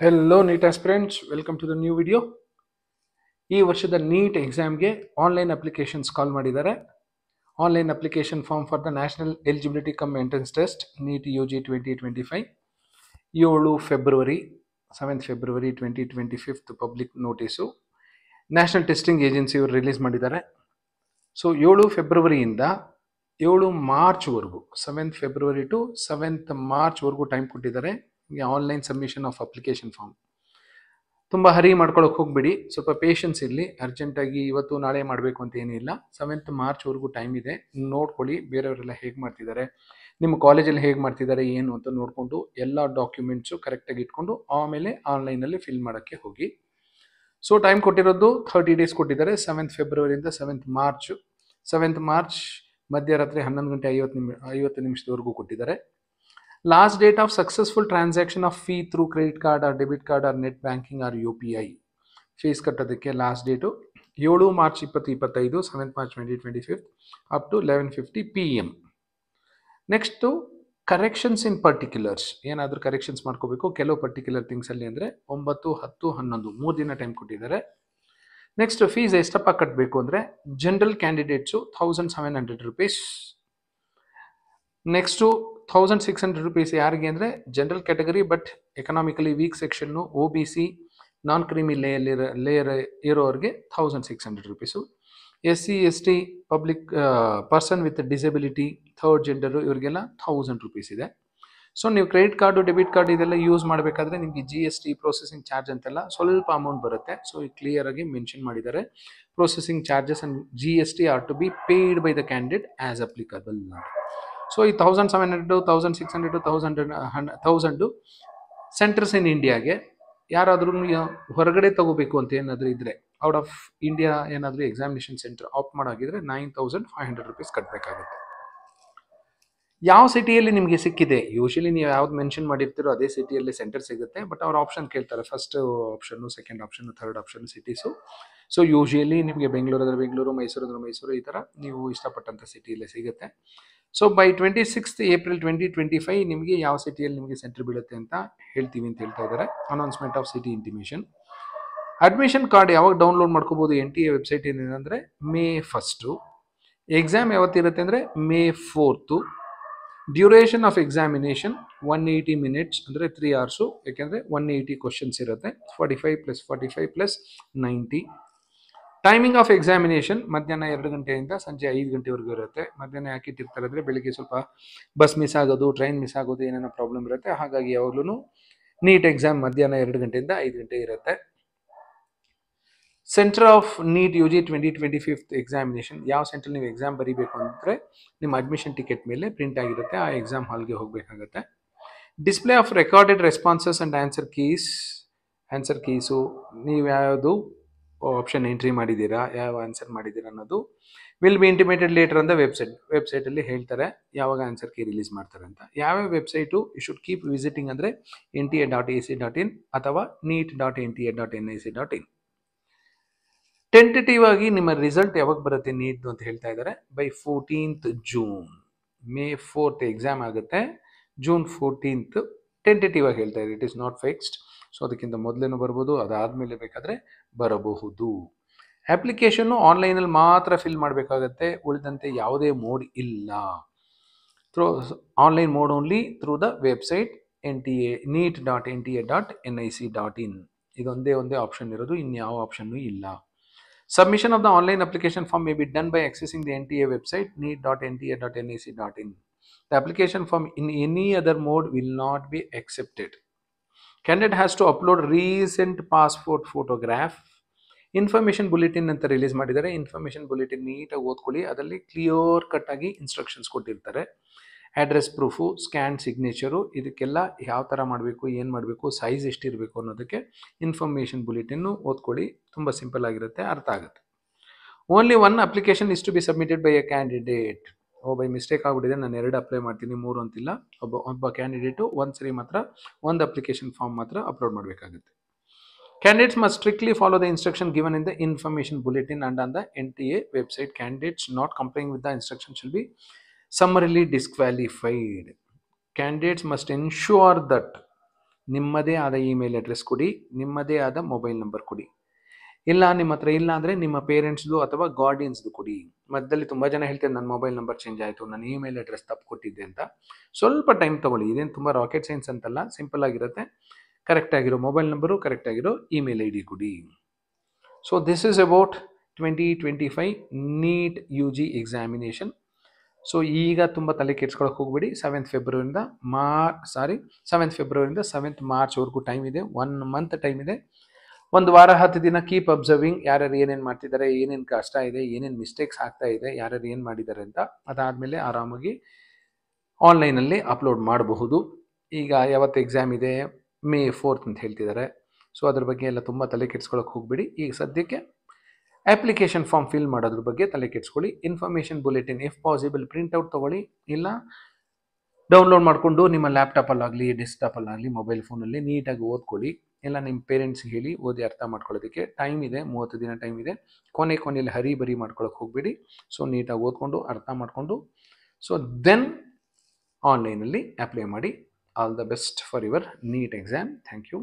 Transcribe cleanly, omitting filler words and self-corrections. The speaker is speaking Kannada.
Hello NEET aspirants, welcome to the new video. ಈ ವರ್ಷದ ನೀಟ್ ಎಕ್ಸಾಮ್ಗೆ ಆನ್ಲೈನ್ ಅಪ್ಲಿಕೇಶನ್ಸ್ ಕಾಲ್ ಮಾಡಿದ್ದಾರೆ. Online application form for the national eligibility cum entrance test NEET UG 2025 7 February 2025 public notice national testing agency ಅವರು ರಿಲೀಸ್ ಮಾಡಿದ್ದಾರೆ. ಸೊ 7 ಫೆಬ್ರವರಿಯಿಂದ 7 ಮಾರ್ಚ್ವರೆಗೂ 7 ಫೆಬ್ರವರಿ ಟು 7 ಮಾರ್ಚ್ವರೆಗೂ ಟೈಮ್ ಕೊಟ್ಟಿದ್ದಾರೆ. Online submission of application form. ತುಂಬ ಹರಿ ಮಾಡ್ಕೊಳಕ್ಕೆ ಹೋಗ್ಬಿಡಿ, ಸ್ವಲ್ಪ ಪೇಷನ್ಸ್ ಇರಲಿ. ಅರ್ಜೆಂಟಾಗಿ ಇವತ್ತು ನಾಳೆ ಮಾಡಬೇಕು ಅಂತ ಏನಿಲ್ಲ. 7 ಮಾರ್ಚ್ವರೆಗೂ ಟೈಮ್ ಇದೆ. ನೋಡ್ಕೊಳ್ಳಿ ಬೇರೆಯವರೆಲ್ಲ ಹೇಗೆ ಮಾಡ್ತಿದ್ದಾರೆ, ನಿಮ್ಮ ಕಾಲೇಜಲ್ಲಿ ಹೇಗೆ ಮಾಡ್ತಿದ್ದಾರೆ ಏನು ಅಂತ ನೋಡಿಕೊಂಡು ಎಲ್ಲ ಡಾಕ್ಯುಮೆಂಟ್ಸು ಕರೆಕ್ಟಾಗಿ ಇಟ್ಕೊಂಡು ಆಮೇಲೆ ಆನ್ಲೈನಲ್ಲಿ ಫಿಲ್ ಮಾಡೋಕ್ಕೆ ಹೋಗಿ. ಸೊ ಟೈಮ್ ಕೊಟ್ಟಿರೋದು 30 ಡೇಸ್ ಕೊಟ್ಟಿದ್ದಾರೆ. 7 ಫೆಬ್ರವರಿಯಿಂದ 7 ಮಾರ್ಚ್ ಮಧ್ಯರಾತ್ರಿ 11 ಗಂಟೆ 50 ನಿಮಿಷದವರೆಗೂ ಕೊಟ್ಟಿದ್ದಾರೆ. Last date of successful transaction of fee through credit card or debit card or net banking or UPI fees ಕಟ್ಟೋದಕ್ಕೆ last date 7 March 2025, 7 March 2025 up to 11:50 PM. Next corrections in particulars, ಏನಾದರೂ ಕರೆಕ್ಷನ್ಸ್ ಮಾಡ್ಕೋಬೇಕು ಕೆಲವು ಪರ್ಟಿಕ್ಯುಲರ್ ಥಿಂಗ್ಸಲ್ಲಿ ಅಂದರೆ 9, 10, 11 3 ದಿನ ಟೈಮ್ ಕೊಟ್ಟಿದ್ದಾರೆ. ನೆಕ್ಸ್ಟ್ ಫೀಸ್ ಎಷ್ಟಪ್ಪ ಕಟ್ಟಬೇಕು ಅಂದರೆ general candidates 1700 rupees. Next 1600 rupees ಯಾರಿಗೆ ಅಂದರೆ general category but economically weak section, OBC, non creamy layer ಇರೋರಿಗೆ 1600 rupees. SC, ST, public person with disability, third gender ಇವರಿಗೆಲ್ಲ 1000 ರೂಪೀಸ್ ಇದೆ. ಸೊ ನೀವು ಕ್ರೆಡಿಟ್ ಕಾರ್ಡು ಡೆಬಿಟ್ ಕಾರ್ಡ್ ಇದೆಲ್ಲ ಯೂಸ್ ಮಾಡಬೇಕಾದ್ರೆ ನಿಮಗೆ GST ಪ್ರೊಸೆಸಿಂಗ್ ಚಾರ್ಜ್ ಅಂತೆಲ್ಲ ಸ್ವಲ್ಪ ಅಮೌಂಟ್ ಬರುತ್ತೆ. ಸೊ ಕ್ಲಿಯರ್ ಆಗಿ ಮೆನ್ಷನ್ ಮಾಡಿದ್ದಾರೆ. Processing charges and GST are to be paid by the candidate as applicable. So ಈ 1700, 1600, 1000 ಸೆಂಟರ್ಸ್ ಇನ್ ಇಂಡಿಯಾಗೆ ಯಾರಾದ್ರೂ ಹೊರಗಡೆ ತಗೋಬೇಕು ಅಂತ ಏನಾದರೂ ಇದ್ರೆ, ಔಟ್ ಆಫ್ ಇಂಡಿಯಾ ಏನಾದರೂ ಎಕ್ಸಾಮಿನೇಷನ್ ಸೆಂಟರ್ ಆಪ್ಟ್ ಮಾಡೋಗಿದ್ರೆ 9500 ರೂಪೀಸ್ ಕಟ್ಟಬೇಕಾಗುತ್ತೆ. ಯಾವ ಸಿಟಿಯಲ್ಲಿ ನಿಮಗೆ ಸಿಕ್ಕಿದೆ, ಯೂಶಲಿ ನೀವು ಯಾವ್ದು ಮೆನ್ಷನ್ ಮಾಡಿರ್ತೀರೋ ಅದೇ ಸಿಟಿಯಲ್ಲಿ ಸೆಂಟರ್ ಸಿಗುತ್ತೆ. ಬಟ್ ಅವ್ರ ಆಪ್ಷನ್ ಕೇಳ್ತಾರೆ, first option, second option, third option cities. So usually ನಿಮಗೆ ಬೆಂಗಳೂರಾದ್ರೆ ಬೆಂಗಳೂರು, ಮೈಸೂರು ಈ ಥರ ನೀವು ಇಷ್ಟಪಟ್ಟಂಥ ಸಿಟಿಯಲ್ಲೇ ಸಿಗುತ್ತೆ. ಸೊ ಬೈ 26 ಏಪ್ರಿಲ್ 2025 ನಿಮಗೆ ಯಾವ ಸಿಟಿಯಲ್ಲಿ ನಿಮಗೆ ಸೆಂಟರ್ ಬೀಳುತ್ತೆ ಅಂತ ಹೇಳ್ತೀವಿ ಅಂತ ಹೇಳ್ತಾ ಇದ್ದಾರೆ. Announcement of city intimation. Admission card ಯಾವಾಗ ಡೌನ್ಲೋಡ್ ಮಾಡ್ಕೋಬೋದು NTA ವೆಬ್ಸೈಟ್ ಏನೇನಂದರೆ May 1. ಎಕ್ಸಾಮ್ ಯಾವತ್ತಿರುತ್ತೆ ಅಂದರೆ May 4. Duration of examination 180 minutes ಅಂದರೆ 3 hours, ಯಾಕೆಂದರೆ 180 ಕ್ವಶನ್ಸ್ ಇರುತ್ತೆ. 45 + 45 + 90. ಟೈಮಿಂಗ್ ಆಫ್ ಎಕ್ಸಾಮಿನೇಷನ್ ಮಧ್ಯಾಹ್ನ 2 ಗಂಟೆಯಿಂದ ಸಂಜೆ 5 ಗಂಟೆವರೆಗೂ ಇರುತ್ತೆ. ಮಧ್ಯಾಹ್ನ ಯಾಕೆ ಇಟ್ಟಿರ್ತಾರೆ ಅಂದರೆ ಬೆಳಿಗ್ಗೆ ಸ್ವಲ್ಪ ಬಸ್ ಮಿಸ್ ಆಗೋದು, ಟ್ರೈನ್ ಮಿಸ್ ಆಗೋದು, ಏನೇನೋ ಪ್ರಾಬ್ಲಮ್ ಇರುತ್ತೆ. ಹಾಗಾಗಿ ಯಾವಾಗಲೂ ನೀಟ್ ಎಕ್ಸಾಮ್ ಮಧ್ಯಾಹ್ನ 2 ಗಂಟೆಯಿಂದ 5 ಗಂಟೆ ಇರುತ್ತೆ. Centre of NEET UG 2025 examination, ಯಾವ ಸೆಂಟ್ರಲ್ಲಿ ನೀವು ಎಕ್ಸಾಮ್ ಬರೀಬೇಕು ಅಂದರೆ ನಿಮ್ಮ ಅಡ್ಮಿಷನ್ ಟಿಕೆಟ್ ಮೇಲೆ ಪ್ರಿಂಟ್ ಆಗಿರುತ್ತೆ, ಆ ಎಕ್ಸಾಮ್ ಹಾಲ್ಗೆ ಹೋಗಬೇಕಾಗತ್ತೆ. Display of recorded responses and answer keys, ನೀವು ಯಾವುದು ಆಪ್ಷನ್ ಎಂಟ್ರಿ ಮಾಡಿದ್ದೀರಾ, ಯಾವ ಆನ್ಸರ್ ಮಾಡಿದ್ದೀರಾ ಅನ್ನೋದು ವಿಲ್ ಬಿ ಇಂಟಿಮೇಟೆಡ್ ಲೇಟರ್ ಅಂತ ವೆಬ್ಸೈಟಲ್ಲಿ ಹೇಳ್ತಾರೆ ಯಾವಾಗ ಆನ್ಸರ್ ಕೀ ರಿಲೀಸ್ ಮಾಡ್ತಾರೆ ಅಂತ. ಯಾವ್ಯಾವ website you should keep visiting ಅಂದರೆ NTA.ac.in ಅಥವಾ neet.nta.nic.in. ಟೆಂಟೇಟಿವ್ ಆಗಿ ನಿಮ್ಮ ರಿಸಲ್ಟ್ ಯಾವಾಗ ಬರುತ್ತೆ ನೀಟ್ ಅಂತ ಹೇಳ್ತಾ ಇದ್ದಾರೆ by 14th June. May 4 exam ಆಗುತ್ತೆ, June 14 ಟೆಂಟೇಟಿವ್ ಆಗಿ ಹೇಳ್ತಾ ಇದೆ. It is not fixed. So ಅದಕ್ಕಿಂತ ಮೊದಲೇನೂ ಬರ್ಬೋದು, ಅದಾದಮೇಲೆ ಬೇಕಾದರೆ ಬರಬಹುದು. ಅಪ್ಲಿಕೇಶನ್ನು ಆನ್ಲೈನಲ್ಲಿ ಮಾತ್ರ ಫಿಲ್ ಮಾಡಬೇಕಾಗತ್ತೆ, ಉಳಿದಂತೆ ಯಾವುದೇ ಮೋಡ್ ಇಲ್ಲ. Online mode only through the website neet.nta.nic.in. ಇದೊಂದೇ ಆಪ್ಷನ್ ಇರೋದು, ಇನ್ಯಾವ ಆಪ್ಷನ್ನು ಇಲ್ಲ. Submission of the online application form may be done by accessing the NTA website neet.nta.nic.in. The application form in any other mode will not be accepted. Candidate has to upload recent passport photograph. Information bulletin ಅಂತ ರಿಲೀಸ್ ಮಾಡಿದ್ದಾರೆ. ಇನ್ಫಾರ್ಮೇಷನ್ ಬುಲೆಟಿನ್ ನೀಟಾಗಿ ಓದ್ಕೊಳ್ಳಿ, ಅದರಲ್ಲಿ ಕ್ಲಿಯರ್ ಕಟ್ ಆಗಿ ಇನ್ಸ್ಟ್ರಕ್ಷನ್ಸ್ ಕೊಟ್ಟಿರ್ತಾರೆ. ಅಡ್ರೆಸ್ ಪ್ರೂಫು, ಸ್ಕ್ಯಾನ್ ಸಿಗ್ನೇಚರು, ಇದಕ್ಕೆಲ್ಲ ಯಾವ ಥರ ಮಾಡಬೇಕು, ಏನು ಮಾಡಬೇಕು, ಸೈಜ್ ಎಷ್ಟಿರಬೇಕು ಅನ್ನೋದಕ್ಕೆ ಇನ್ಫಾರ್ಮೇಷನ್ ಬುಲೆಟಿನ್ನು ಓದ್ಕೊಳ್ಳಿ. ತುಂಬ ಸಿಂಪಲ್ ಆಗಿರುತ್ತೆ, ಅರ್ಥ ಆಗುತ್ತೆ. Only 1 application is to be submitted by a candidate. By mistake ಆಗಿಬಿಟ್ಟಿದೆ, ನಾನು 2 ಅಪ್ಲೈ ಮಾಡ್ತೀನಿ 3 ಅಂತಿಲ್ಲ. ಒಬ್ಬ ಕ್ಯಾಂಡಿಡೇಟು ಒಂದ್ಸರಿ ಮಾತ್ರ 1 ಅಪ್ಲಿಕೇಶನ್ ಫಾರ್ಮ್ ಮಾತ್ರ ಅಪ್ಲೋಡ್ ಮಾಡಬೇಕಾಗುತ್ತೆ. Candidates must strictly follow the instruction given in the information bulletin and on the NTA website. Candidates not complying with the instruction shall be summarily disqualified. Candidates must ensure that ನಿಮ್ಮದೇ ಆದ ಇಮೇಲ್ ಅಡ್ರೆಸ್ ಕೊಡಿ, ನಿಮ್ಮದೇ ಆದ ಮೊಬೈಲ್ ನಂಬರ್ ಕೊಡಿ. ಇಲ್ಲ ನಿಮ್ಮ ಹತ್ರ ಇಲ್ಲ ಅಂದರೆ ನಿಮ್ಮ ಪೇರೆಂಟ್ಸ್ದು ಅಥವಾ ಗಾರ್ಡಿಯನ್ಸ್ದು ಕೊಡಿ. ಮಧ್ಯದಲ್ಲಿ ತುಂಬ ಜನ ಹೇಳ್ತಾರೆ ನನ್ನ ಮೊಬೈಲ್ ನಂಬರ್ ಚೇಂಜ್ ಆಯಿತು, ನನ್ನ ಇಮೇಲ್ ಅಡ್ರೆಸ್ ತಪ್ಪು ಕೊಟ್ಟಿದ್ದೆ ಅಂತ. ಸ್ವಲ್ಪ ಟೈಮ್ ತೊಗೊಳ್ಳಿ, ಇದೇನು ತುಂಬ ರಾಕೆಟ್ ಸೈನ್ಸ್ ಅಂತಲ್ಲ, ಸಿಂಪಲ್ ಆಗಿರುತ್ತೆ. ಕರೆಕ್ಟ್ ಆಗಿರೋ ಮೊಬೈಲ್ ನಂಬರು, ಕರೆಕ್ಟ್ ಆಗಿರೋ ಇಮೇಲ್ ಐ ಡಿ ಕೊಡಿ. So this is about 2025 NEET UG examination. So ಈಗ ತುಂಬ ತಲೆ ಕೆಡ್ಸ್ಕೊಳಕ್ಕೆ ಹೋಗ್ಬೇಡಿ. 7th ಫೆಬ್ರವರಿಯಿಂದ 7th ಮಾರ್ಚ್ವರೆಗೂ ಟೈಮ್ ಇದೆ. 1 ಮಂತ್ ಟೈಮ್ ಇದೆ. ಒಂದು ವಾರ 10 ದಿನ ಕೀಪ್ ಅಬ್ಸರ್ವಿಂಗ್, ಯಾರ್ಯಾರು ಏನೇನು ಮಾಡ್ತಿದ್ದಾರೆ, ಏನೇನು ಕಷ್ಟ ಇದೆ, ಏನೇನು ಮಿಸ್ಟೇಕ್ಸ್ ಆಗ್ತಾ ಇದೆ, ಯಾರ್ಯಾರು ಏನು ಮಾಡಿದ್ದಾರೆ ಅಂತ. ಅದಾದಮೇಲೆ ಆರಾಮಾಗಿ ಆನ್ಲೈನಲ್ಲಿ ಅಪ್ಲೋಡ್ ಮಾಡಬಹುದು. ಈಗ ಯಾವತ್ತು ಎಕ್ಸಾಮ್ ಇದೆ, May 4th ಅಂತ ಹೇಳ್ತಿದ್ದಾರೆ. ಸೊ ಅದ್ರ ಬಗ್ಗೆ ಎಲ್ಲ ತುಂಬ ತಲೆ ಕೆಡ್ಸ್ಕೊಳಕ್ಕೆ ಹೋಗ್ಬೇಡಿ. ಈಗ ಸದ್ಯಕ್ಕೆ ಅಪ್ಲಿಕೇಶನ್ ಫಾರ್ಮ್ ಫಿಲ್ ಮಾಡೋದ್ರ ಬಗ್ಗೆ ತಲೆ ಕೆಡ್ಸ್ಕೊಳ್ಳಿ. Information bulletin if possible printout ತೊಗೊಳ್ಳಿ, ಇಲ್ಲ ಡೌನ್ಲೋಡ್ ಮಾಡಿಕೊಂಡು ನಿಮ್ಮ ಲ್ಯಾಪ್ಟಾಪಲ್ಲಾಗಲಿ, ಡೆಸ್ಕ್ಟಾಪಲ್ಲಾಗಲಿ, ಮೊಬೈಲ್ ಫೋನಲ್ಲಿ ನೀಟಾಗಿ ಓದ್ಕೊಳ್ಳಿ. ಇಲ್ಲ ನಿಮ್ಮ ಪೇರೆಂಟ್ಸ್ಗೆ ಹೇಳಿ ಓದಿ ಅರ್ಥ ಮಾಡ್ಕೊಳ್ಳೋದಕ್ಕೆ. ಟೈಮ್ ಇದೆ, 30 ದಿನ ಟೈಮ್ ಇದೆ. ಕೊನೆಯಲ್ಲಿ ಹರಿ ಮಾಡ್ಕೊಳಕ್ಕೆ ಹೋಗ್ಬೇಡಿ. ಸೊ ನೀಟಾಗಿ ಓದ್ಕೊಂಡು ಅರ್ಥ ಮಾಡಿಕೊಂಡು ಸೊ ದೆನ್ ಆನ್ಲೈನಲ್ಲಿ ಅಪ್ಲೈ ಮಾಡಿ. All the best for your NEET exam. Thank you.